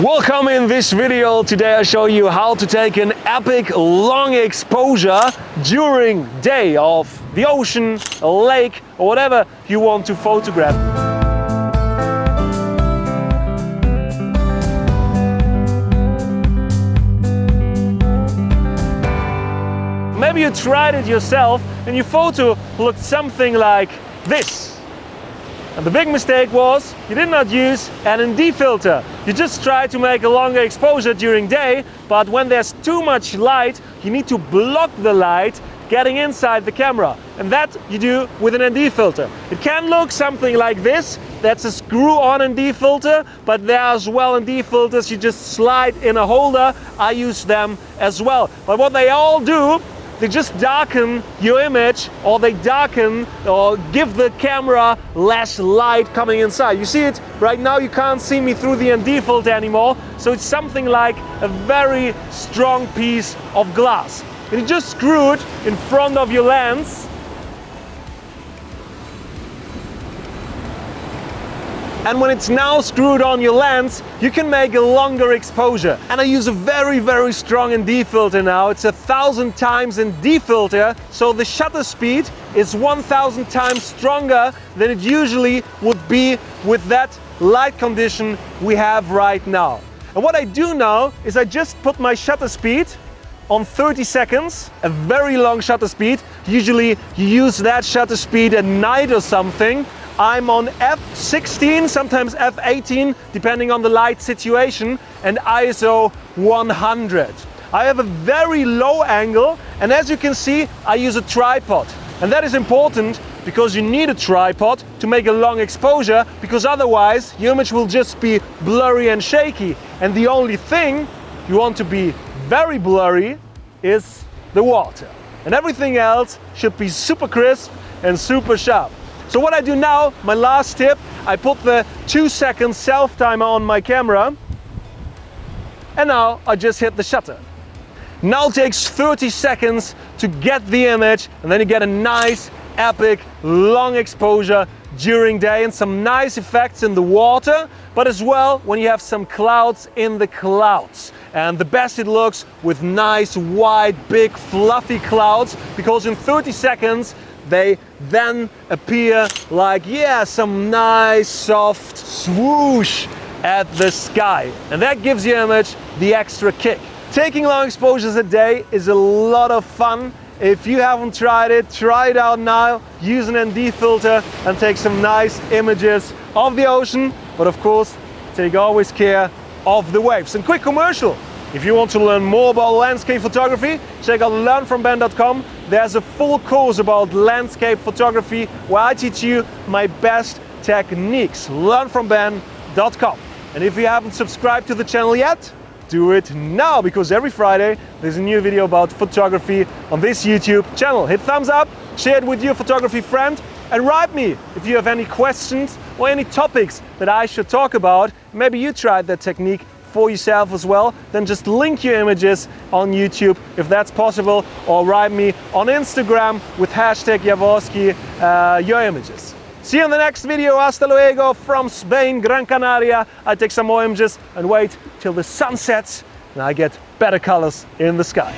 Welcome in this video. Today I show you how to take an epic long exposure during day of the ocean, a lake or whatever you want to photograph. Maybe you tried it yourself and your photo looked something like this. And the big mistake was you did not use an ND filter. You just tried to make a longer exposure during day, but when there's too much light, you need to block the light getting inside the camera. And that you do with an ND filter. It can look something like this. That's a screw-on ND filter, but there are as well ND filters you just slide in a holder. I use them as well. But what they all do, they just darken your image, or they darken or give the camera less light coming inside. You see it right now, you can't see me through the ND filter anymore, so it's something like a very strong piece of glass. And you just screw it in front of your lens. And when it's now screwed on your lens, you can make a longer exposure. And I use a very strong ND filter now. It's 1,000 times ND filter, so the shutter speed is 1,000 times stronger than it usually would be with that light condition we have right now. And what I do now is I just put my shutter speed on 30 seconds, a very long shutter speed. Usually you use that shutter speed at night or something. I'm on f16, sometimes f18, depending on the light situation, and ISO 100. I have a very low angle, and as you can see, I use a tripod. And that is important because you need a tripod to make a long exposure, because otherwise your image will just be blurry and shaky. And the only thing you want to be very blurry is the water. And everything else should be super crisp and super sharp. So what I do now, my last tip, I put the 2-second self timer on my camera, and now I just hit the shutter. Now it takes 30 seconds to get the image, and then you get a nice, epic, long exposure during day and some nice effects in the water, but as well when you have some clouds in the clouds. And the best it looks with nice, wide, big, fluffy clouds, because in 30 seconds, they then appear like, some nice soft swoosh at the sky. And that gives your image the extra kick. Taking long exposures a day is a lot of fun. If you haven't tried it, try it out now. Use an ND filter and take some nice images of the ocean. But of course, take always care of the waves. And quick commercial. If you want to learn more about landscape photography, check out learnfromben.com. There's a full course about landscape photography where I teach you my best techniques. Learnfromben.com. And if you haven't subscribed to the channel yet, do it now, because every Friday there's a new video about photography on this YouTube channel. Hit thumbs up, share it with your photography friend, and write me if you have any questions or any topics that I should talk about. Maybe you tried that technique for yourself as well, then just link your images on YouTube if that's possible, or write me on Instagram with #Jaworskyj your images. See you in the next video. Hasta luego from Spain, Gran Canaria. I take some more images and wait till the sun sets and I get better colors in the sky.